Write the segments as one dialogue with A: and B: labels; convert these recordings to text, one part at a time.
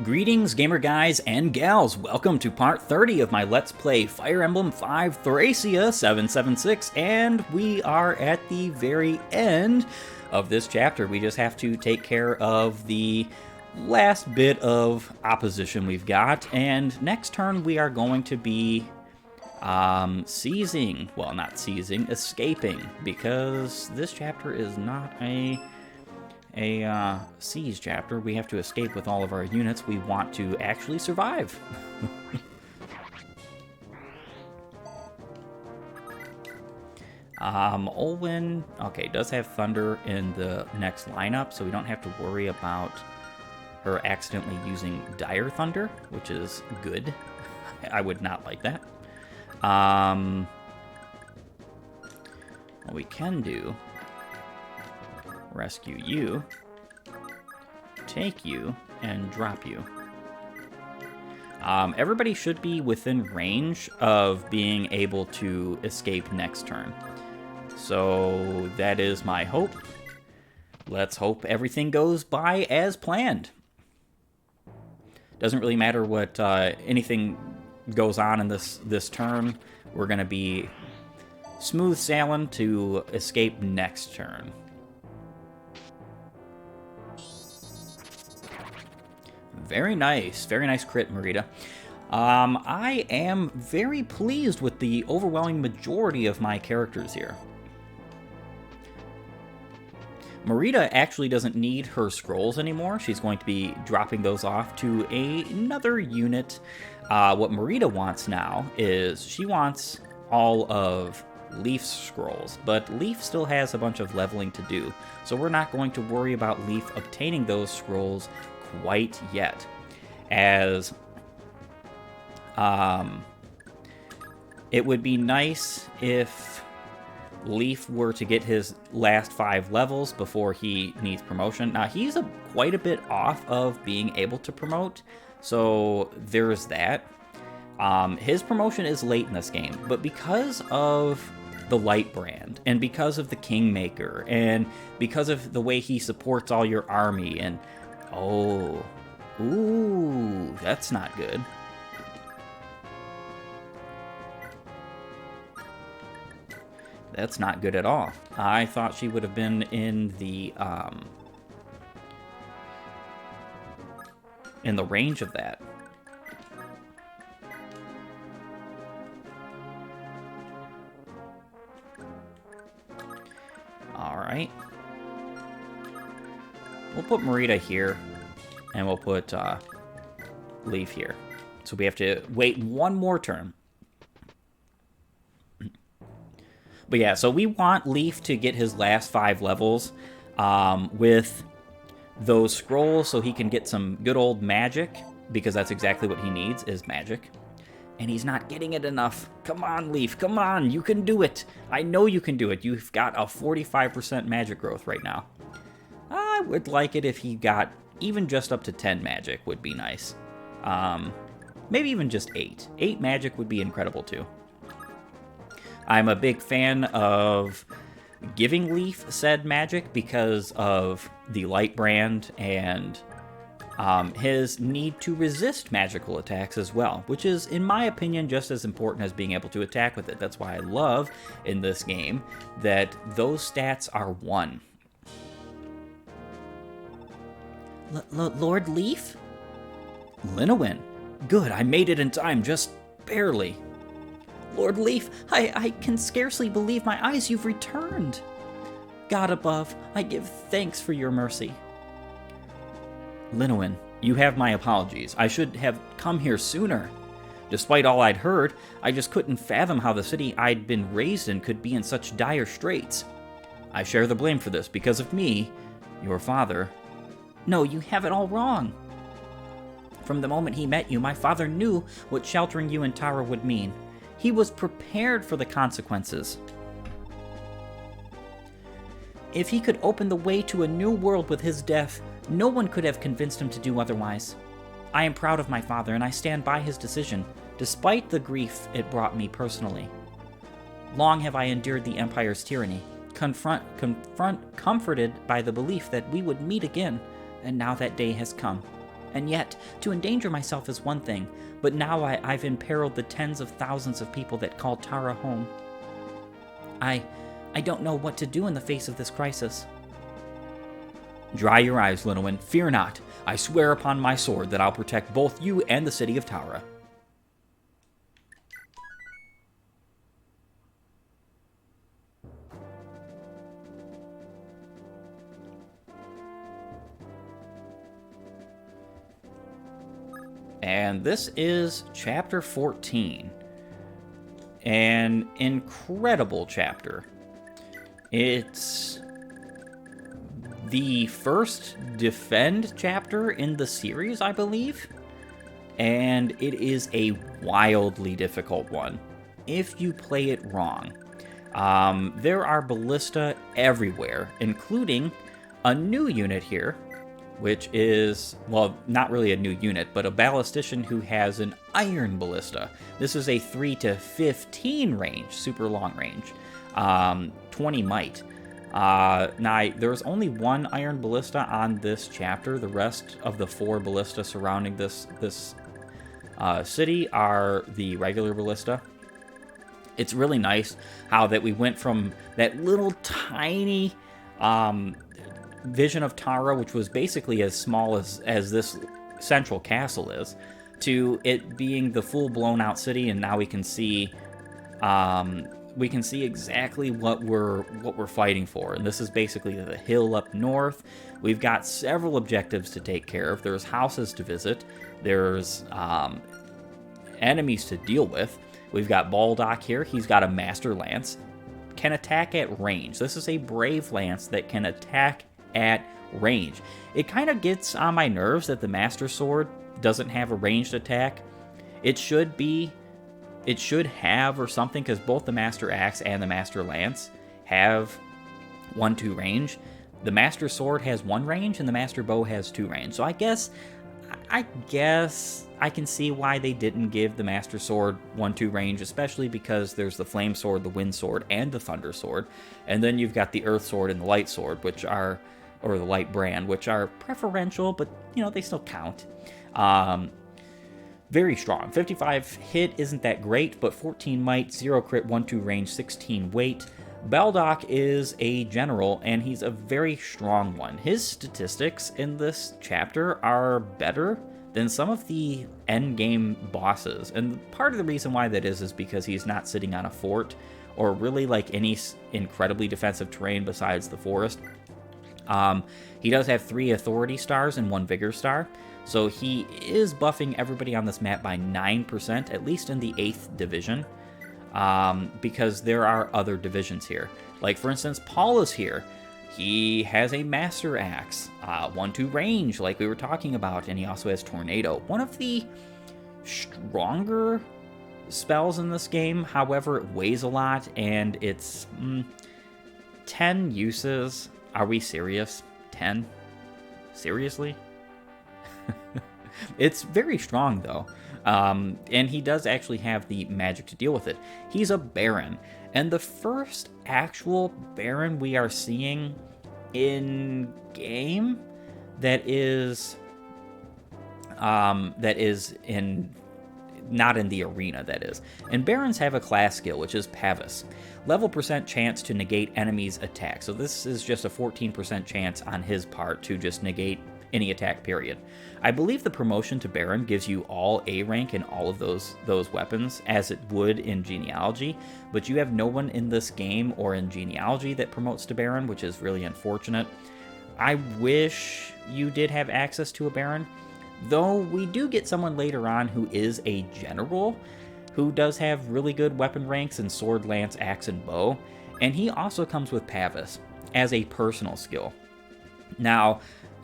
A: Greetings, gamer guys and gals. Welcome to part 30 of my Let's Play Fire Emblem 5 Thracia 776, and we are at the very end of this chapter. We just have to take care of the last bit of opposition we've got, and next turn we are going to be escaping, because this chapter is not a siege chapter. We have to escape with all of our units. We want to actually survive. Olwen, okay, does have Thunder in the next lineup, so we don't have to worry about her accidentally using Dire Thunder, which is good. I would not like that. What we can do, rescue you, take you, and drop you. Everybody should be within range of being able to escape next turn. So that is my hope. Let's hope everything goes by as planned. Doesn't really matter what anything goes on in this turn. We're going to be smooth sailing to escape next turn. Very nice crit, Marita. I am very pleased with the overwhelming majority of my characters here. Marita actually doesn't need her scrolls anymore. She's going to be dropping those off to another unit. What Marita wants now is she wants all of Leaf's scrolls, but Leaf still has a bunch of leveling to do, so we're not going to worry about Leaf obtaining those scrolls quite yet, as it would be nice if Leaf were to get his last 5 levels before he needs promotion. Now, he's quite a bit off of being able to promote, so there's that. His promotion is late in this game, but because of the Light Brand, and because of the Kingmaker, and because of the way he supports all your army, and ooh, that's not good. That's not good at all. I thought she would have been in the range of that. All right. We'll put Marita here, and we'll put Leaf here. So we have to wait one more turn. But yeah, so we want Leaf to get his last 5 levels with those scrolls so he can get some good old magic, because that's exactly what he needs, is magic. And he's not getting it enough. Come on, Leaf, come on, you can do it. I know you can do it. You've got a 45% magic growth right now. I would like it if he got even just up to 10 magic would be nice. Maybe even just 8. 8 magic would be incredible too. I'm a big fan of giving Leaf said magic because of the Light Brand and his need to resist magical attacks as well, which is, in my opinion, just as important as being able to attack with it. That's why I love, in this game, that those stats are 1. Lord Leaf? Linowin. Good, I made it in time, just barely. Lord Leaf, I can scarcely believe my eyes, you've returned. God above, I give thanks for your mercy. Linowin, you have my apologies. I should have come here sooner. Despite all I'd heard, I just couldn't fathom how the city I'd been raised in could be in such dire straits. I share the blame for this because of me, your father. No, you have it all wrong. From the moment he met you, my father knew what sheltering you in Tara would mean. He was prepared for the consequences. If he could open the way to a new world with his death, no one could have convinced him to do otherwise. I am proud of my father, and I stand by his decision, despite the grief it brought me personally. Long have I endured the Empire's tyranny, comforted by the belief that we would meet again, and now that day has come. And yet, to endanger myself is one thing, but now I've imperiled the tens of thousands of people that call Tara home. I don't know what to do in the face of this crisis. Dry your eyes, little one. Fear not. I swear upon my sword that I'll protect both you and the city of Tara. And this is chapter 14. An incredible chapter. It's the first defend chapter in the series, I believe. And it is a wildly difficult one if you play it wrong. There are ballista everywhere, including a new unit here, which is, well, not really a new unit, but a ballistician who has an iron ballista. This is a 3 to 15 range, super long range, 20 might. Now, there's only one iron ballista on this chapter. The rest of the 4 ballista surrounding this city are the regular ballista. It's really nice how that we went from that little tiny vision of Tara, which was basically as small as this central castle is, to it being the full blown out city, and now we can see exactly what we're fighting for. And this is basically the hill up north. We've got several objectives to take care of. There's houses to visit. There's enemies to deal with. We've got Baldock here. He's got a master lance, can attack at range. This is a brave lance that can attack at range. It kind of gets on my nerves that the Master Sword doesn't have a ranged attack. It should have or something, because both the Master Axe and the Master Lance have 1-2 range. The Master Sword has 1 range and the Master Bow has 2 range. So I guess I can see why they didn't give the Master Sword 1-2 range, especially because there's the Flame Sword, the Wind Sword, and the Thunder Sword. And then you've got the Earth Sword and the Light Sword, which are, or the Light Brand, which are preferential, but, you know, they still count. Very strong. 55 hit isn't that great, but 14 might, 0 crit, 1-2 range, 16 weight. Baldock is a general, and he's a very strong one. His statistics in this chapter are better than some of the endgame bosses. And part of the reason why that is because he's not sitting on a fort, or really like any incredibly defensive terrain besides the forest. He does have 3 authority stars and 1 vigor star, so he is buffing everybody on this map by 9%, at least in the 8th division, because there are other divisions here. Like, for instance, Paul is here. He has a Master Axe, 1-2 range, like we were talking about, and he also has Tornado. One of the stronger spells in this game, however, it weighs a lot, and it's 10 uses. Are we serious? 10? Seriously? It's very strong, though. And he does actually have the magic to deal with it. He's a Baron. And the first actual Baron we are seeing in game that is in, not in the arena, that is. And Barons have a class skill, which is Pavis. Level % chance to negate enemies' attack. So this is just a 14% chance on his part to just negate any attack, period. I believe the promotion to Baron gives you all A rank in all of those weapons, as it would in Genealogy, but you have no one in this game or in Genealogy that promotes to Baron, which is really unfortunate. I wish you did have access to a Baron, though we do get someone later on who is a general, who does have really good weapon ranks in sword, lance, axe, and bow, and he also comes with Pavis as a personal skill. Now,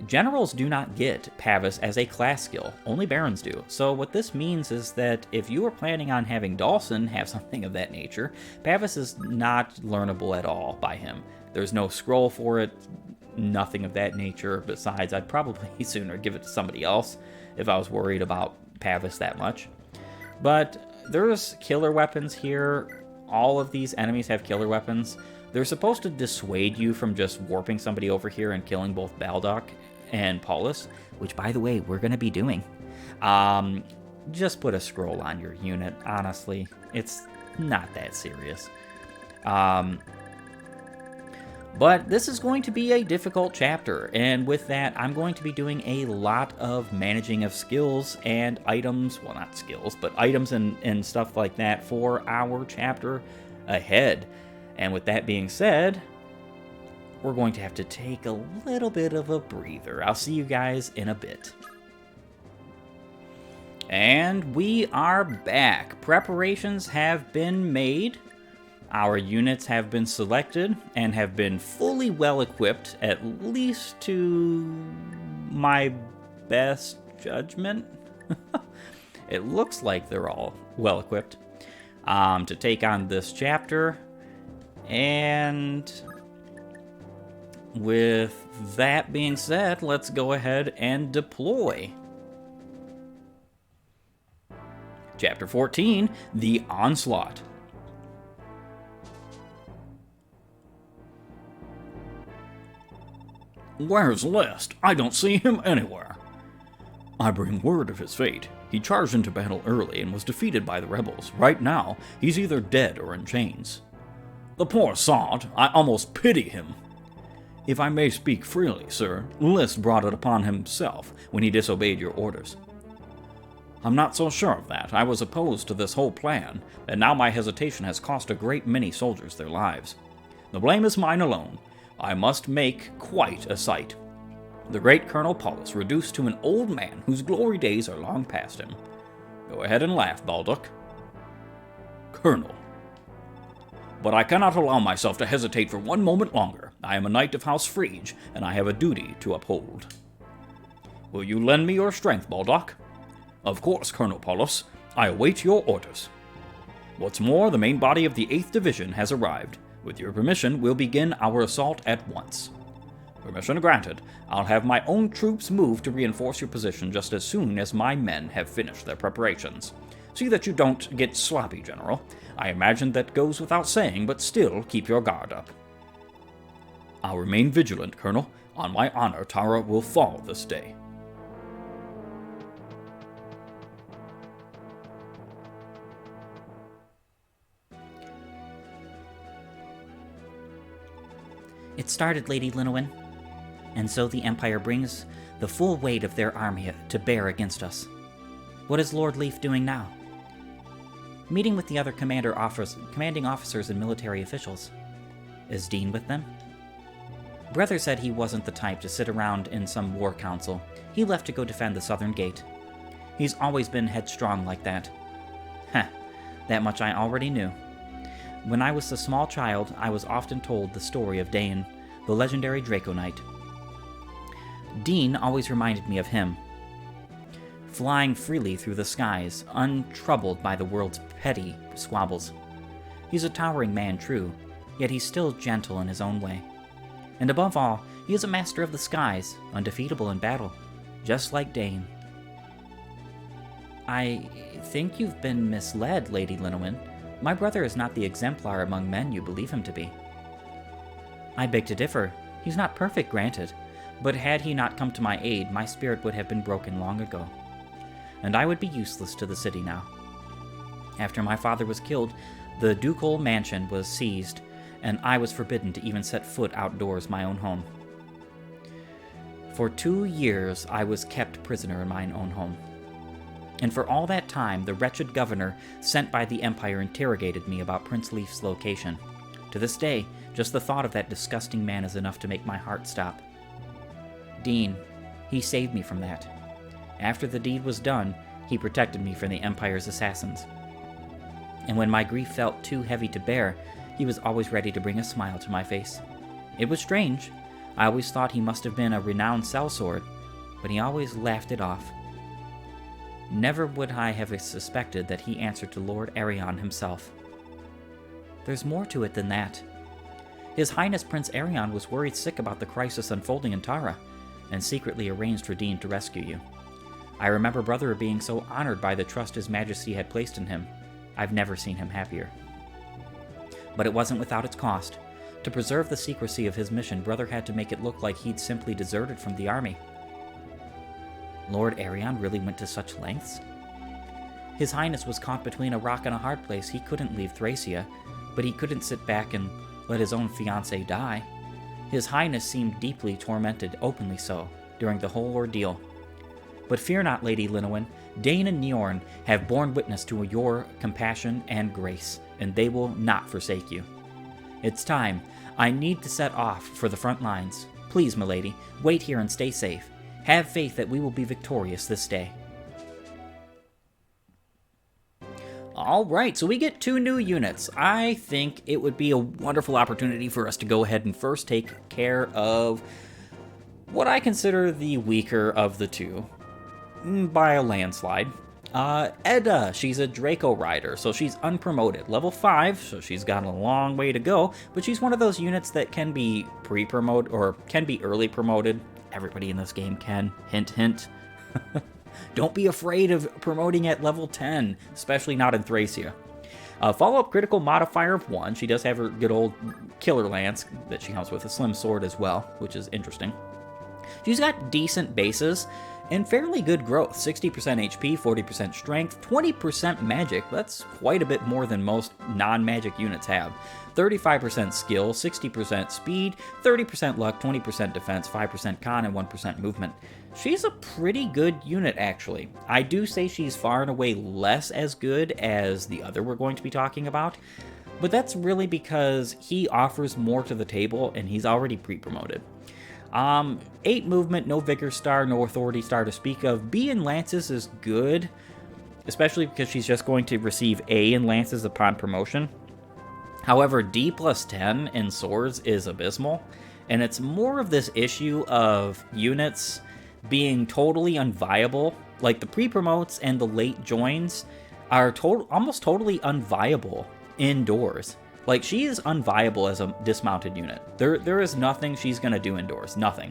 A: generals do not get Pavis as a class skill, only Barons do. So what this means is that if you are planning on having Dawson have something of that nature, Pavis is not learnable at all by him. There's no scroll for it, nothing of that nature. Besides, I'd probably sooner give it to somebody else if I was worried about Pavis that much. But there's killer weapons here. All of these enemies have killer weapons. They're supposed to dissuade you from just warping somebody over here and killing both Baldock and Paulus, which, by the way, we're going to be doing. Just put a scroll on your unit. Honestly, it's not that serious. But this is going to be a difficult chapter, and with that, I'm going to be doing a lot of managing of skills and items, well, not skills, but items and stuff like that for our chapter ahead. And with that being said, we're going to have to take a little bit of a breather. I'll see you guys in a bit. And we are back. Preparations have been made. Our units have been selected and have been fully well equipped, at least to my best judgment. It looks like they're all well equipped to take on this chapter. And with that being said, let's go ahead and deploy. Chapter 14, The Onslaught.
B: Where's List? I don't see him anywhere. I bring word of his fate. He charged into battle early and was defeated by the rebels. Right now, he's either dead or in chains. The poor sod, I almost pity him. If I may speak freely, sir, List brought it upon himself when he disobeyed your orders. I'm not so sure of that. I was opposed to this whole plan, and now my hesitation has cost a great many soldiers their lives. The blame is mine alone. I must make quite a sight. The great Colonel Paulus reduced to an old man whose glory days are long past him. Go ahead and laugh, Baldock. Colonel. But I cannot allow myself to hesitate for one moment longer. I am a knight of House Frege, and I have a duty to uphold. Will you lend me your strength, Baldock? Of course, Colonel Paulus. I await your orders. What's more, the main body of the 8th Division has arrived. With your permission, we'll begin our assault at once. Permission granted. I'll have my own troops move to reinforce your position just as soon as my men have finished their preparations. See that you don't get sloppy, General. I imagine that goes without saying, but still keep your guard up. I'll remain vigilant, Colonel. On my honor, Tara will fall this day.
A: It started, Lady Linowin, and so the Empire brings the full weight of their army to bear against us. What is Lord Leaf doing now? Meeting with the other commanding officers and military officials. Is Dean with them? Brother said he wasn't the type to sit around in some war council. He left to go defend the southern gate. He's always been headstrong like that. Heh, that much I already knew. When I was a small child, I was often told the story of Dain, the legendary Draco Knight. Dean always reminded me of him, flying freely through the skies, untroubled by the world's petty squabbles. He's a towering man, true, yet he's still gentle in his own way. And above all, he is a master of the skies, undefeatable in battle, just like Dain. I think you've been misled, Lady Linowin. My brother is not the exemplar among men you believe him to be. I beg to differ. He's not perfect, granted, but had he not come to my aid, my spirit would have been broken long ago, and I would be useless to the city now. After my father was killed, the ducal mansion was seized, and I was forbidden to even set foot outdoors my own home. For 2 years, I was kept prisoner in mine own home. And for all that time, the wretched governor sent by the Empire interrogated me about Prince Leaf's location. To this day, just the thought of that disgusting man is enough to make my heart stop. Dean, he saved me from that. After the deed was done, he protected me from the Empire's assassins. And when my grief felt too heavy to bear, he was always ready to bring a smile to my face. It was strange. I always thought he must have been a renowned sellsword, but he always laughed it off. Never would I have suspected that he answered to Lord Arion himself. There's more to it than that. His Highness Prince Arion was worried sick about the crisis unfolding in Tara, and secretly arranged for Dean to rescue you. I remember Brother being so honored by the trust His Majesty had placed in him. I've never seen him happier. But it wasn't without its cost. To preserve the secrecy of his mission, Brother had to make it look like he'd simply deserted from the army. Lord Arion really went to such lengths? His Highness was caught between a rock and a hard place. He couldn't leave Thracia, but he couldn't sit back and let his own fiancée die. His Highness seemed deeply tormented, openly so, during the whole ordeal. But fear not, Lady Linowin. Dane and Niorn have borne witness to your compassion and grace, and they will not forsake you. It's time. I need to set off for the front lines. Please, milady, wait here and stay safe. Have faith that we will be victorious this day. Alright, so we get 2 new units. I think it would be a wonderful opportunity for us to go ahead and first take care of what I consider the weaker of the two, by a landslide. Edda, she's a Draco rider, so she's unpromoted. Level 5, so she's got a long way to go, but she's one of those units that can be pre-promoted, or can be early promoted. Everybody in this game can. Hint, hint. Don't be afraid of promoting at level 10, especially not in Thracia. Follow-up critical modifier of 1. She does have her good old killer lance that she helps with a slim sword as well, which is interesting. She's got decent bases and fairly good growth. 60% HP, 40% strength, 20% magic. That's quite a bit more than most non-magic units have. 35% skill, 60% speed, 30% luck, 20% defense, 5% con, and 1% movement. She's a pretty good unit, actually. I do say she's far and away less as good as the other we're going to be talking about, but that's really because he offers more to the table and he's already pre-promoted. 8 movement, no vigor star, no authority star to speak of. B in lances is good, especially because she's just going to receive A in lances upon promotion. However, D plus 10 in swords is abysmal, and it's more of this issue of units being totally unviable. Like the pre-promotes and the late joins are almost totally unviable indoors. Like, she is unviable as a dismounted unit. There is nothing she's going to do indoors. Nothing.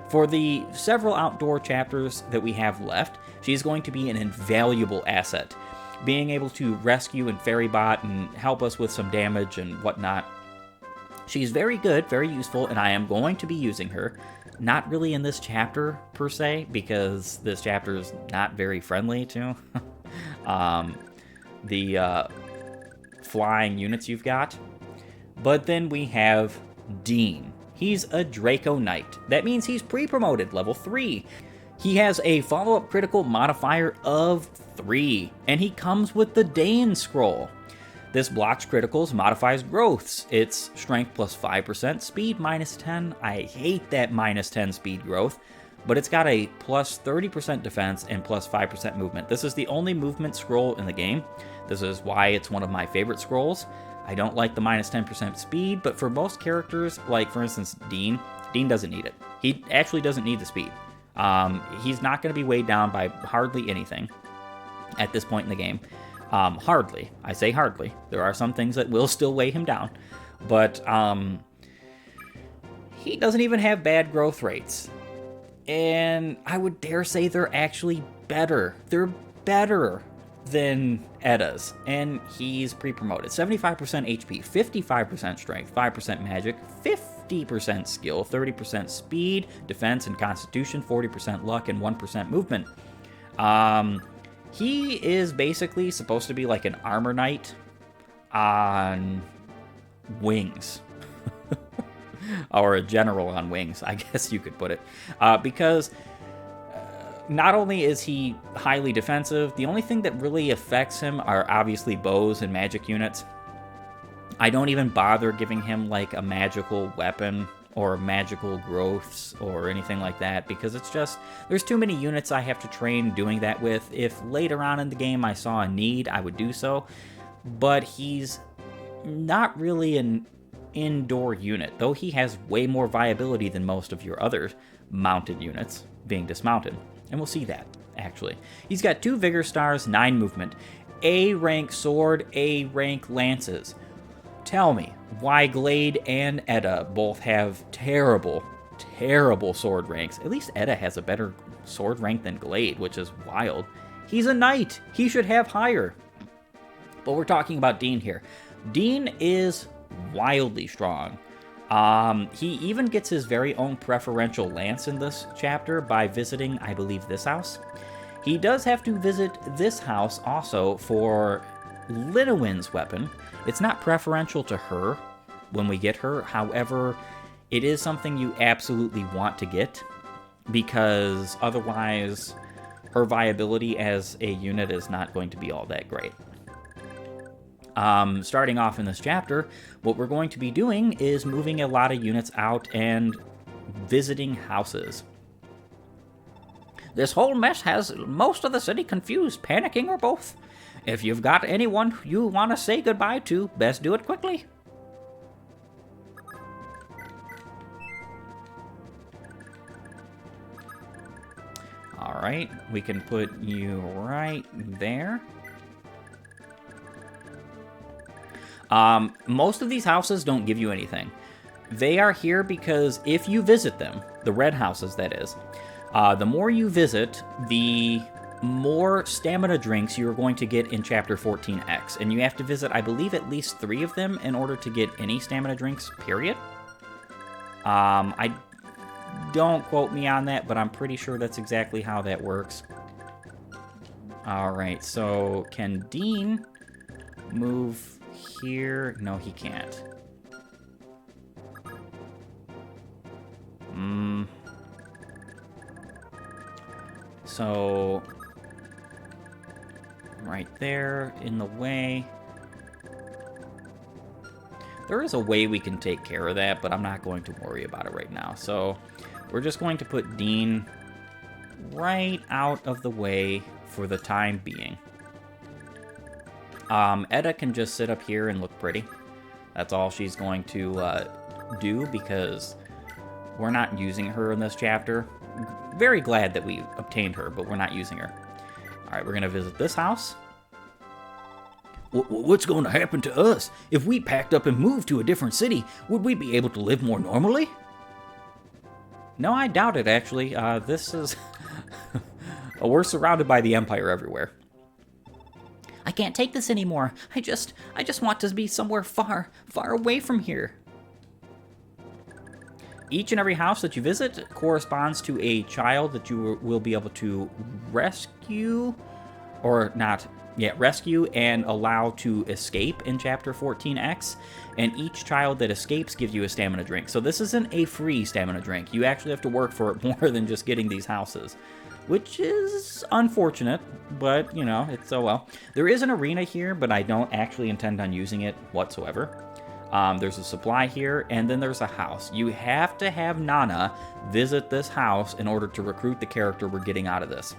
A: For the several outdoor chapters that we have left, she's going to be an invaluable asset. Being able to rescue and ferry bot and help us with some damage and whatnot. She's very good, very useful, and I am going to be using her. Not really in this chapter, per se, because this chapter is not very friendly to the flying units you've got. But then we have Dean. He's a Draco Knight. That means he's pre-promoted, level 3. He has a follow-up critical modifier of 3, and he comes with the Dane scroll. This blocks criticals, modifies growths. It's strength plus 5%, speed minus 10. I hate that minus 10 speed growth, but it's got a plus 30% defense and plus 5% movement. This is the only movement scroll in the game. This is why it's one of my favorite scrolls. I don't like the minus 10% speed, but for most characters, like for instance Dean doesn't need it. He actually doesn't need the speed. He's not going to be weighed down by hardly anything at this point in the game. Hardly. I say hardly. There are some things that will still weigh him down, but he doesn't even have bad growth rates. And I would dare say they're actually better. They're better than Edda's, and he's pre-promoted. 75% HP, 55% strength, 5% magic, 50% skill, 30% speed, defense, and constitution, 40% luck, and 1% movement. He is basically supposed to be like an armor knight on wings. Or a general on wings, I guess you could put it. Because not only is he highly defensive, the only thing that really affects him are obviously bows and magic units. I don't even bother giving him like a magical weapon or magical growths or anything like that, because it's just, there's too many units I have to train doing that with. If later on in the game I saw a need, I would do so, but he's not really an indoor unit, though he has way more viability than most of your other mounted units being dismounted. And we'll see that, actually. He's got 2 Vigor Stars, 9 movement, A rank sword, A rank lances. Tell me why Glade and Edda both have terrible, terrible sword ranks. At least Edda has a better sword rank than Glade, which is wild. He's a knight. He should have higher. But we're talking about Dean here. Dean is wildly strong. He even gets his very own preferential lance in this chapter by visiting, I believe, this house. He does have to visit this house also for Linowin's weapon. It's not preferential to her when we get her. However, it is something you absolutely want to get because otherwise her viability as a unit is not going to be all that great. Starting off in this chapter, what we're going to be doing is moving a lot of units out and visiting houses. This whole mess has most of the city confused, panicking, or both. If you've got anyone you want to say goodbye to, best do it quickly. Alright, we can put you right there. Most of these houses don't give you anything. They are here because if you visit them, the red houses that is, the more you visit, the more stamina drinks you're going to get in Chapter 14X. And you have to visit, I believe, at least 3 of them in order to get any stamina drinks, period. I don't quote me on that, but I'm pretty sure that's exactly how that works. Alright, so can Dean move here? No, he can't. So, right there, in the way. There is a way we can take care of that, but I'm not going to worry about it right now. So, we're just going to put Dean right out of the way for the time being. Edda can just sit up here and look pretty. That's all she's going to do because we're not using her in this chapter. Very glad that we obtained her, but we're not using her. Alright, we're going to visit this house.
B: What's going to happen to us? If we packed up and moved to a different city, would we be able to live more normally?
A: No, I doubt it, actually. This is... We're surrounded by the Empire everywhere. I can't take this anymore. I just want to be somewhere far, far away from here. Each and every house that you visit corresponds to a child that you will be able to rescue, or not, yeah, rescue and allow to escape in Chapter 14X. And each child that escapes gives you a stamina drink. So this isn't a free stamina drink. You actually have to work for it more than just getting these houses, which is unfortunate, but, you know, it's oh well. There is an arena here, but I don't actually intend on using it whatsoever. There's a supply here, and then there's a house. You have to have Nana visit this house in order to recruit the character we're getting out of this.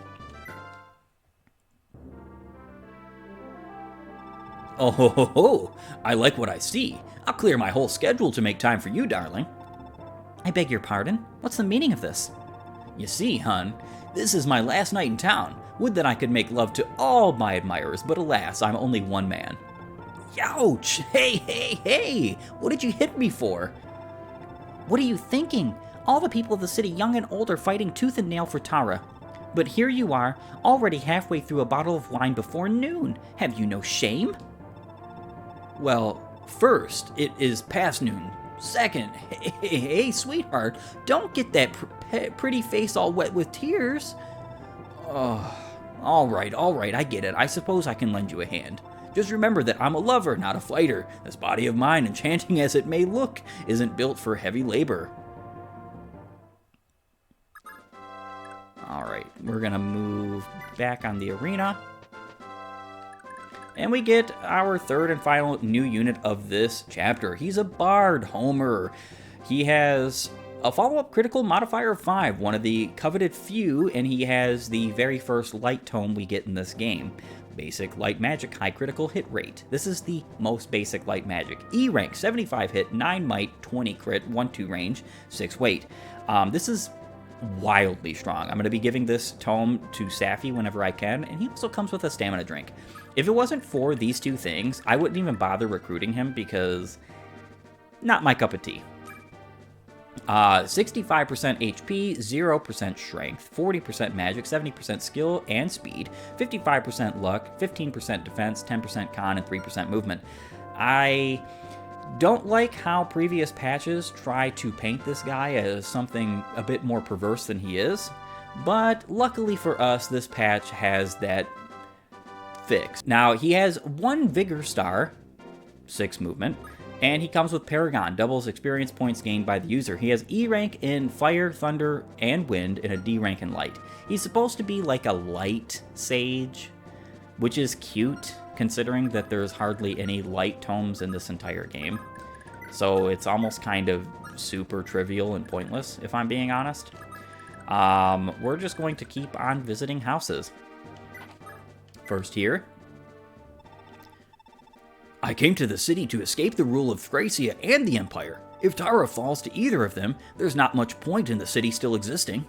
B: Oh, ho, ho, ho. I like what I see. I'll clear my whole schedule to make time for you, darling.
A: I beg your pardon? What's the meaning of this?
B: You see, hun, this is my last night in town. Would that I could make love to all my admirers, but alas, I'm only one man. Ouch! Hey! What did you hit me for?
A: What are you thinking? All the people of the city, young and old, are fighting tooth and nail for Tara. But here you are, already halfway through a bottle of wine before noon. Have you no shame?
B: Well, first, it is past noon. Second, hey, sweetheart, don't get that pretty face all wet with tears. Oh, all right, I get it. I suppose I can lend you a hand. Just remember that I'm a lover, not a fighter. This body of mine, enchanting as it may look, isn't built for heavy labor.
A: Alright, we're gonna move back on the arena. And we get our third and final new unit of this chapter. He's a Bard, Homer. He has a follow-up critical modifier of 5, one of the coveted few, and he has the very first light tome we get in this game. Basic light magic, high critical hit rate. This is the most basic light magic. E rank, 75 hit, 9 might, 20 crit, 1-2 range, 6 weight. This is wildly strong. I'm going to be giving this tome to Safi whenever I can, and he also comes with a stamina drink. If it wasn't for these two things, I wouldn't even bother recruiting him because not my cup of tea. 65% HP, 0% strength, 40% magic, 70% skill and speed, 55% luck, 15% defense, 10% con, and 3% movement. I Don't like how previous patches try to paint this guy as something a bit more perverse than he is, but luckily for us, this patch has that fixed. Now, he has 1 Vigor Star, 6 movement, and he comes with Paragon, doubles experience points gained by the user. He has E rank in Fire, Thunder, and Wind, and a D rank in Light. He's supposed to be like a light sage, which is cute, considering that there's hardly any light tomes in this entire game. So it's almost kind of super trivial and pointless, if I'm being honest. We're just going to keep on visiting houses. First here.
B: I came to the city to escape the rule of Thracia and the Empire. If Tara falls to either of them, there's not much point in the city still existing.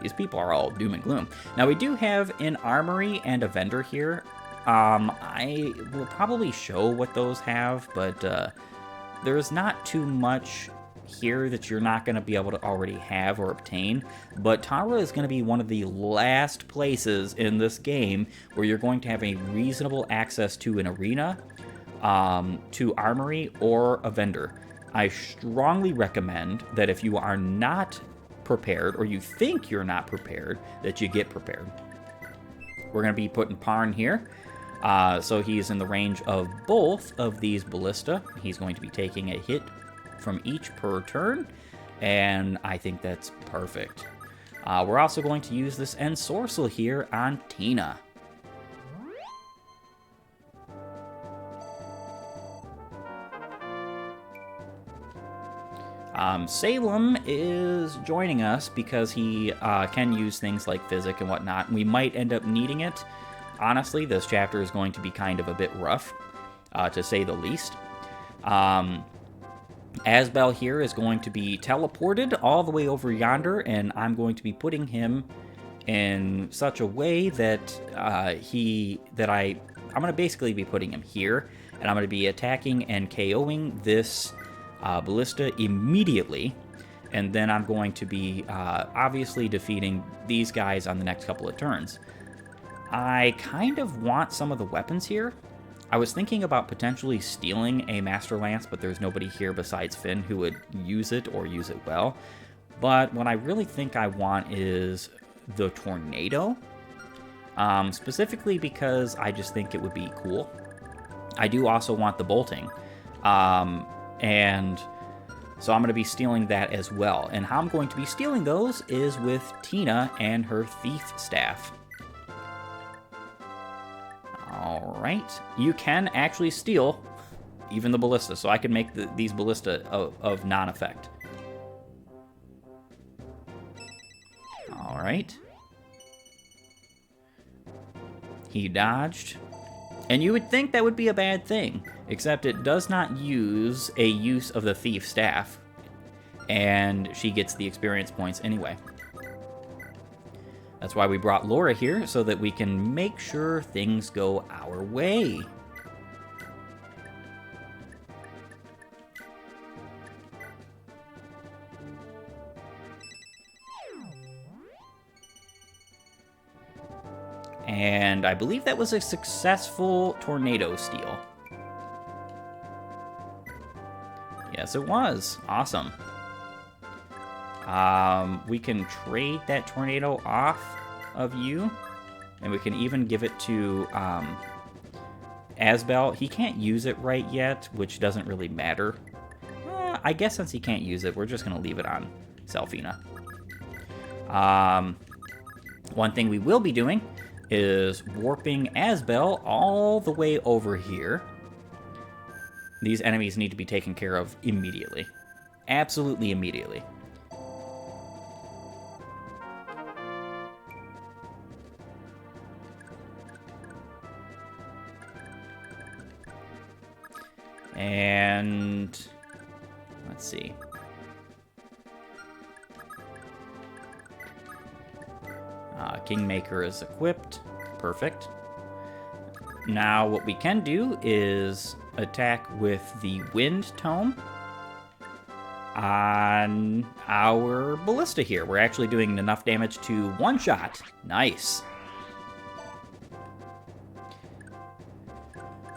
A: These people are all doom and gloom. Now, we do have an armory and a vendor here. I will probably show what those have, but there's not too much here that you're not going to be able to already have or obtain, but Tara is going to be one of the last places in this game where you're going to have a reasonable access to an arena, to armory, or a vendor. I strongly recommend that if you are not prepared, or you think you're not prepared, that you get prepared. We're going to be putting Parn here. So he's in the range of both of these ballista. He's going to be taking a hit from each per turn, and I think that's perfect. We're also going to use this Ensorcel here on Tina. Salem is joining us because he can use things like Physic and whatnot, and we might end up needing it. Honestly, this chapter is going to be kind of a bit rough, to say the least. Asbel here is going to be teleported all the way over yonder, and I'm going to be putting him in such a way that I'm going to basically be putting him here, and I'm going to be attacking and KOing this ballista immediately, and then I'm going to be obviously defeating these guys on the next couple of turns. I kind of want some of the weapons here. I was thinking about potentially stealing a Master Lance, but there's nobody here besides Finn who would use it or use it well. But what I really think I want is the Tornado, specifically because I just think it would be cool. I do also want the Bolting, and so I'm going to be stealing that as well. And how I'm going to be stealing those is with Tina and her Thief Staff. Alright, you can actually steal even the ballista, so I can make these ballista of non-effect. Alright. He dodged. And you would think that would be a bad thing, except it does not use a use of the Thief Staff, and she gets the experience points anyway. That's why we brought Laura here, so that we can make sure things go our way. And I believe that was a successful tornado steal. Yes, it was. Awesome. We can trade that tornado off of you, and we can even give it to Asbel. He can't use it right yet, which doesn't really matter. I guess since he can't use it, we're just going to leave it on Selfina. One thing we will be doing is warping Asbel all the way over here. These enemies need to be taken care of immediately. Absolutely immediately. And let's see. Kingmaker is equipped. Perfect. Now what we can do is attack with the Wind Tome on our ballista here. We're actually doing enough damage to one shot. Nice.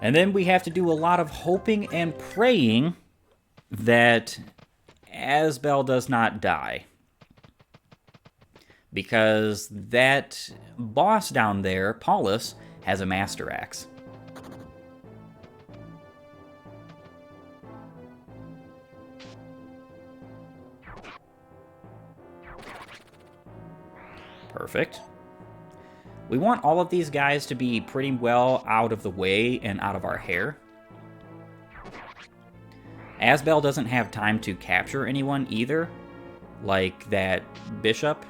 A: And then we have to do a lot of hoping and praying that Asbel does not die. Because that boss down there, Paulus, has a Master Axe. Perfect. We want all of these guys to be pretty well out of the way and out of our hair. Asbel doesn't have time to capture anyone either, like that bishop.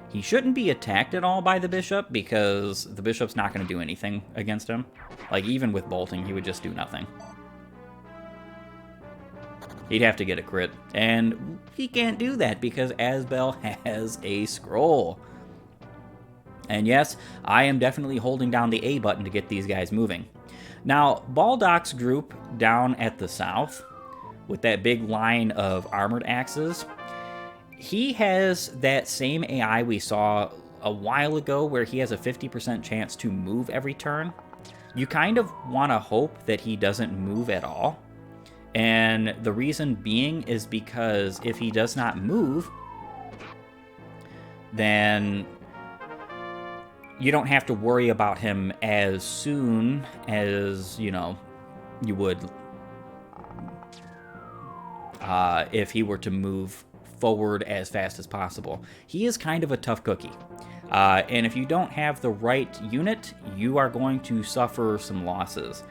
A: He shouldn't be attacked at all by the bishop because the bishop's not going to do anything against him. Like, even with bolting, he would just do nothing. He'd have to get a crit, and he can't do that because Asbel has a scroll. And yes, I am definitely holding down the A button to get these guys moving. Now, Baldoc's group down at the south, with that big line of armored axes, he has that same AI we saw a while ago where he has a 50% chance to move every turn. You kind of want to hope that he doesn't move at all. And the reason being is because if he does not move, then you don't have to worry about him as soon as, you know, you would if he were to move forward as fast as possible. He is kind of a tough cookie. And if you don't have the right unit, you are going to suffer some losses.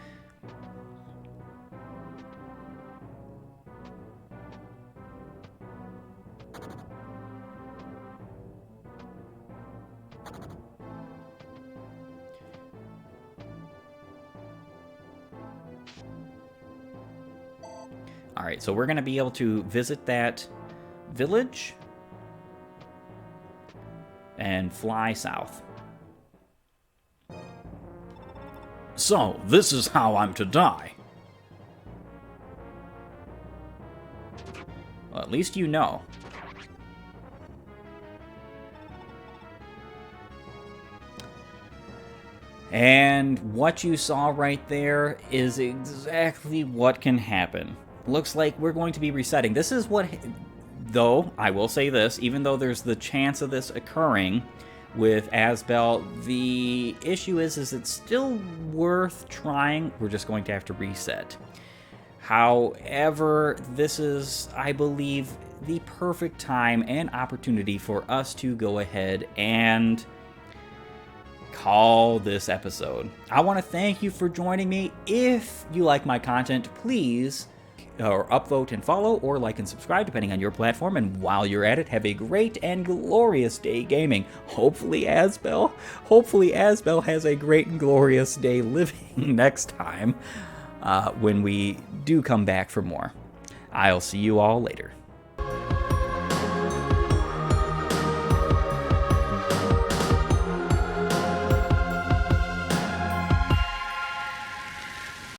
A: Alright, so we're going to be able to visit that village and fly south.
B: So, this is how I'm to die.
A: Well, at least you know. And what you saw right there is exactly what can happen. Looks like we're going to be resetting. This is what, though, I will say this, even though there's the chance of this occurring with Asbel, the issue is it's still worth trying. We're just going to have to reset. However, this is, I believe, the perfect time and opportunity for us to go ahead and call this episode. I want to thank you for joining me. If you like my content, please or upvote and follow, or like and subscribe, depending on your platform. And while you're at it, have a great and glorious day gaming. Hopefully Asbel has a great and glorious day living next time when we do come back for more. I'll see you all later.